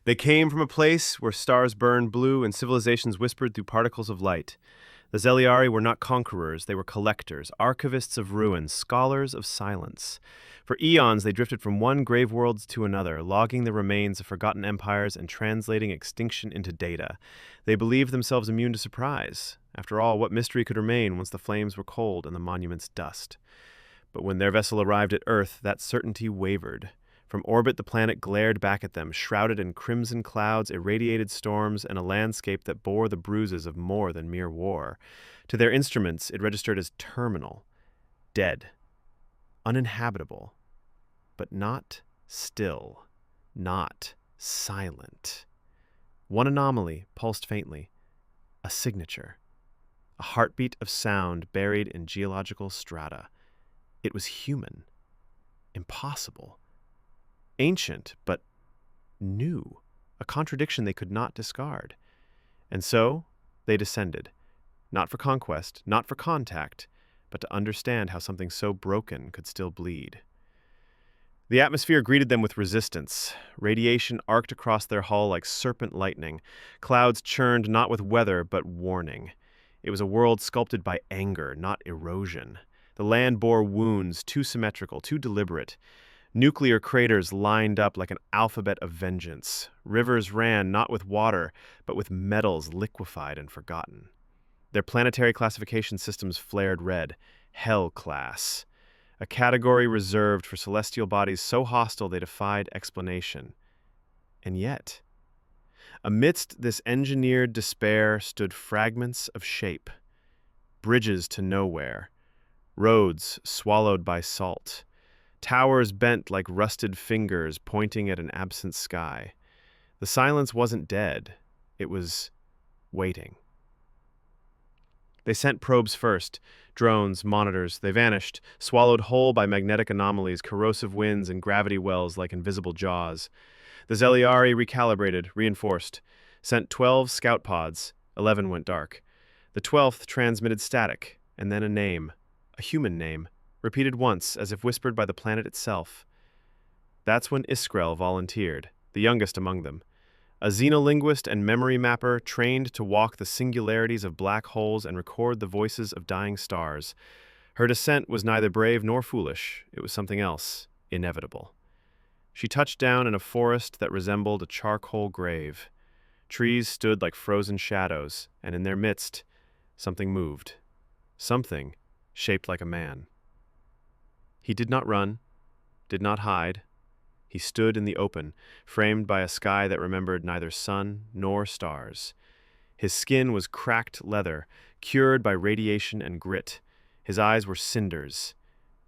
They came from a place where stars burned blue and civilizations whispered through particles of light. The Zeliari were not conquerors, they were collectors, archivists of ruins, scholars of silence. For eons, they drifted from one grave world to another, logging the remains of forgotten empires and translating extinction into data. They believed themselves immune to surprise. After all, what mystery could remain once the flames were cold and the monuments dust? But when their vessel arrived at Earth, that certainty wavered. From orbit, the planet glared back at them, shrouded in crimson clouds, irradiated storms, and a landscape that bore the bruises of more than mere war. To their instruments, it registered as terminal, dead, uninhabitable, but not still, not silent. One anomaly pulsed faintly, a signature, a heartbeat of sound buried in geological strata. It was human, impossible. Ancient, but new, a contradiction they could not discard. And so they descended, not for conquest, not for contact, but to understand how something so broken could still bleed. The atmosphere greeted them with resistance. Radiation arced across their hull like serpent lightning. Clouds churned not with weather, but warning. It was a world sculpted by anger, not erosion. The land bore wounds too symmetrical, too deliberate. Nuclear craters lined up like an alphabet of vengeance. Rivers ran not with water, but with metals liquefied and forgotten. Their planetary classification systems flared red. Hell class. A category reserved for celestial bodies so hostile they defied explanation. And yet, amidst this engineered despair stood fragments of shape. Bridges to nowhere. Roads swallowed by salt. Towers bent like rusted fingers pointing at an absent sky. The silence wasn't dead. It was waiting. They sent probes first. Drones, monitors. They vanished, swallowed whole by magnetic anomalies, corrosive winds, and gravity wells like invisible jaws. The Zeliari recalibrated, reinforced. Sent 12 scout pods. 11 went dark. The 12th transmitted static, and then a name. A human name. Repeated once, as if whispered by the planet itself. That's when Iskrel volunteered, the youngest among them. A xenolinguist and memory mapper trained to walk the singularities of black holes and record the voices of dying stars. Her descent was neither brave nor foolish. It was something else, inevitable. She touched down in a forest that resembled a charcoal grave. Trees stood like frozen shadows, and in their midst, something moved. Something shaped like a man. He did not run, did not hide. He stood in the open, framed by a sky that remembered neither sun nor stars. His skin was cracked leather, cured by radiation and grit. His eyes were cinders,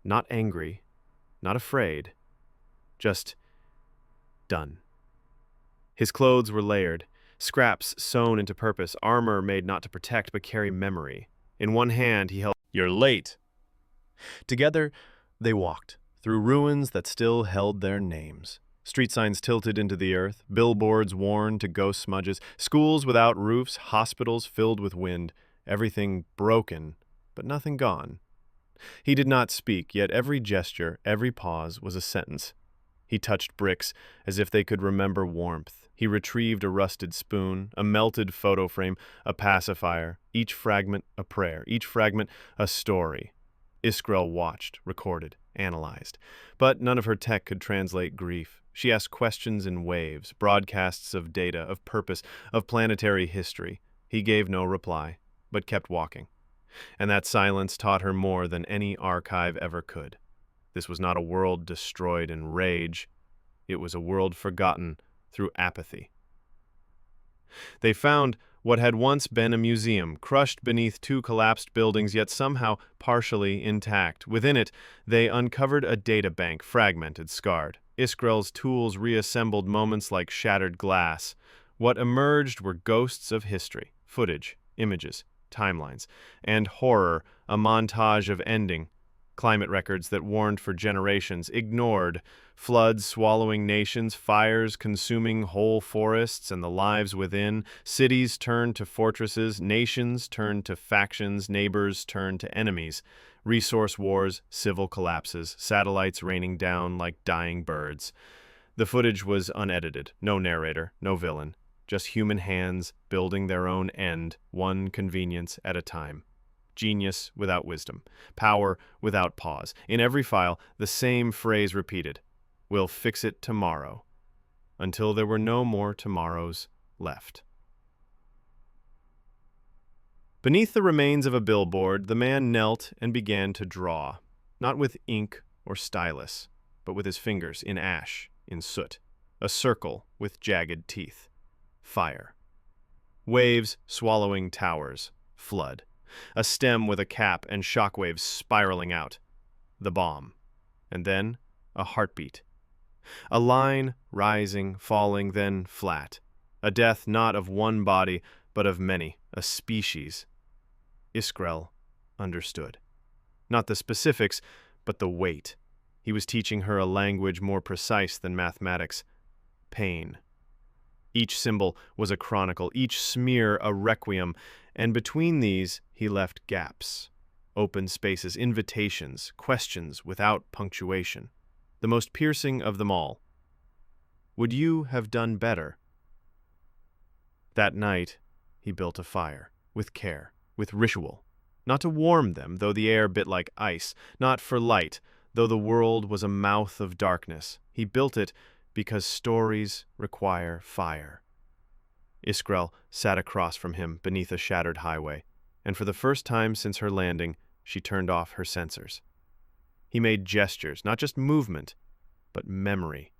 not angry, not afraid, just done. His clothes were layered, scraps sewn into purpose, armor made not to protect but carry memory. In one hand he held, "You're late." Together, they walked through ruins that still held their names. Street signs tilted into the earth, billboards worn to ghost smudges, schools without roofs, hospitals filled with wind, everything broken, but nothing gone. He did not speak, yet every gesture, every pause was a sentence. He touched bricks as if they could remember warmth. He retrieved a rusted spoon, a melted photo frame, a pacifier, each fragment a prayer, each fragment a story. Iskrel watched, recorded, analyzed. But none of her tech could translate grief. She asked questions in waves, broadcasts of data, of purpose, of planetary history. He gave no reply, but kept walking. And that silence taught her more than any archive ever could. This was not a world destroyed in rage. It was a world forgotten through apathy. They found what had once been a museum, crushed beneath 2 collapsed buildings, yet somehow partially intact. Within it, they uncovered a data bank, fragmented, scarred. Iskrel's tools reassembled moments like shattered glass. What emerged were ghosts of history, footage, images, timelines, and horror, a montage of ending. Climate records that warned for generations, ignored. Floods swallowing nations, fires consuming whole forests and the lives within. Cities turned to fortresses, nations turned to factions, neighbors turned to enemies. Resource wars, civil collapses, satellites raining down like dying birds. The footage was unedited, no narrator, no villain, just human hands building their own end, one convenience at a time. Genius without wisdom, power without pause. In every file, the same phrase repeated, "We'll fix it tomorrow," until there were no more tomorrows left. Beneath the remains of a billboard, the man knelt and began to draw, not with ink or stylus, but with his fingers, in ash, in soot. A circle with jagged teeth. Fire. Waves swallowing towers. Flood. A stem with a cap and shockwaves spiraling out. The bomb. And then a heartbeat. A line rising, falling, then flat. A death not of one body, but of many, a species. Iskrel understood. Not the specifics, but the weight. He was teaching her a language more precise than mathematics. Pain. Each symbol was a chronicle, each smear a requiem, and between these he left gaps, open spaces, invitations, questions without punctuation. The most piercing of them all. Would you have done better? That night, he built a fire, with care, with ritual, not to warm them, though the air bit like ice, not for light, though the world was a mouth of darkness. He built it because stories require fire. Iskrel sat across from him beneath a shattered highway, and for the first time since her landing, she turned off her sensors. He made gestures, not just movement, but memory.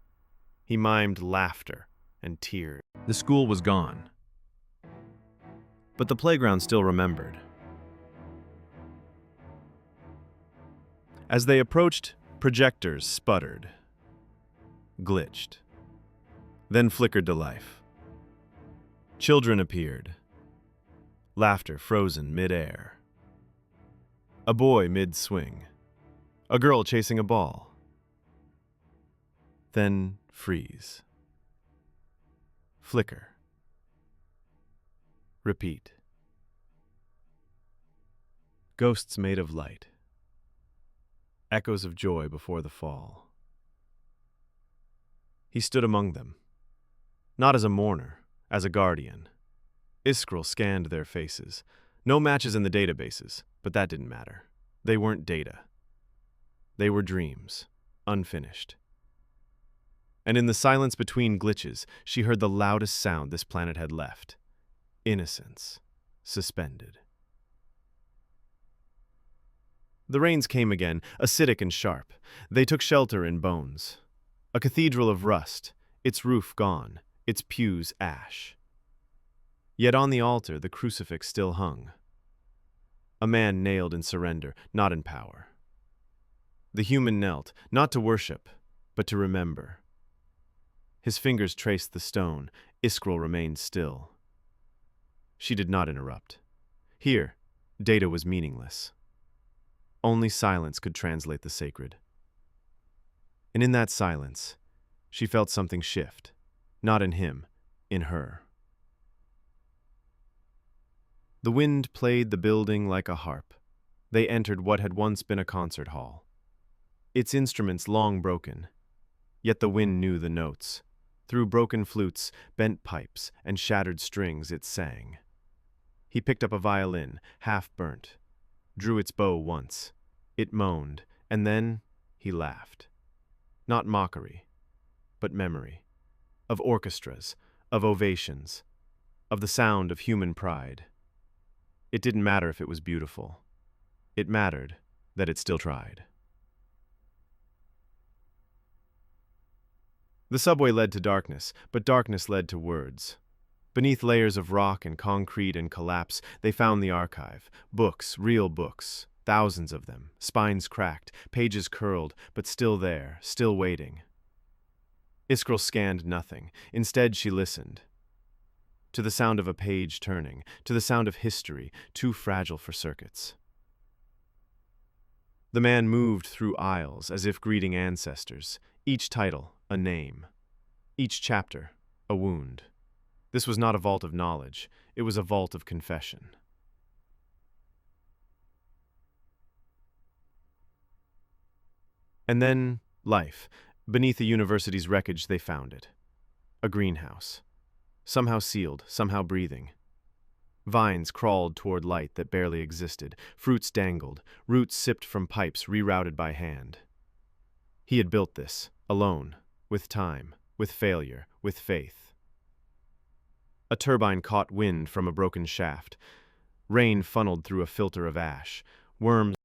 He mimed laughter and tears. The school was gone, but the playground still remembered. As they approached, projectors sputtered, glitched, then flickered to life. Children appeared, laughter frozen mid-air. A boy mid-swing, a girl chasing a ball. Then freeze. Flicker. Repeat. Ghosts made of light. Echoes of joy before the fall. He stood among them, not as a mourner, as a guardian. Iskrel scanned their faces. No matches in the databases, but that didn't matter. They weren't data. They were dreams, unfinished. And in the silence between glitches, she heard the loudest sound this planet had left. Innocence, suspended. The rains came again, acidic and sharp. They took shelter in bones. A cathedral of rust, its roof gone, its pews ash. Yet on the altar the crucifix still hung. A man nailed in surrender, not in power. The human knelt, not to worship, but to remember. His fingers traced the stone. Iskrel remained still. She did not interrupt. Here, data was meaningless. Only silence could translate the sacred. And in that silence, she felt something shift, not in him, in her. The wind played the building like a harp. They entered what had once been a concert hall. Its instruments long broken, yet the wind knew the notes. Through broken flutes, bent pipes, and shattered strings it sang. He picked up a violin, half burnt, drew its bow once. It moaned, and then he laughed. Not mockery, but memory. Of orchestras, of ovations, of the sound of human pride. It didn't matter if it was beautiful. It mattered that it still tried. The subway led to darkness, but darkness led to words. Beneath layers of rock and concrete and collapse, they found the archive. Books, real books, thousands of them, spines cracked, pages curled, but still there, still waiting. Iskrel scanned nothing. Instead, she listened. To the sound of a page turning, to the sound of history, too fragile for circuits. The man moved through aisles as if greeting ancestors, each title a name, each chapter a wound. This was not a vault of knowledge, it was a vault of confession. And then life, Beneath the university's wreckage, they found it. A greenhouse. Somehow sealed, somehow breathing. Vines crawled toward light that barely existed. Fruits dangled, roots sipped from pipes rerouted by hand. He had built this, alone, with time, with failure, with faith. A turbine caught wind from a broken shaft. Rain funneled through a filter of ash. Worms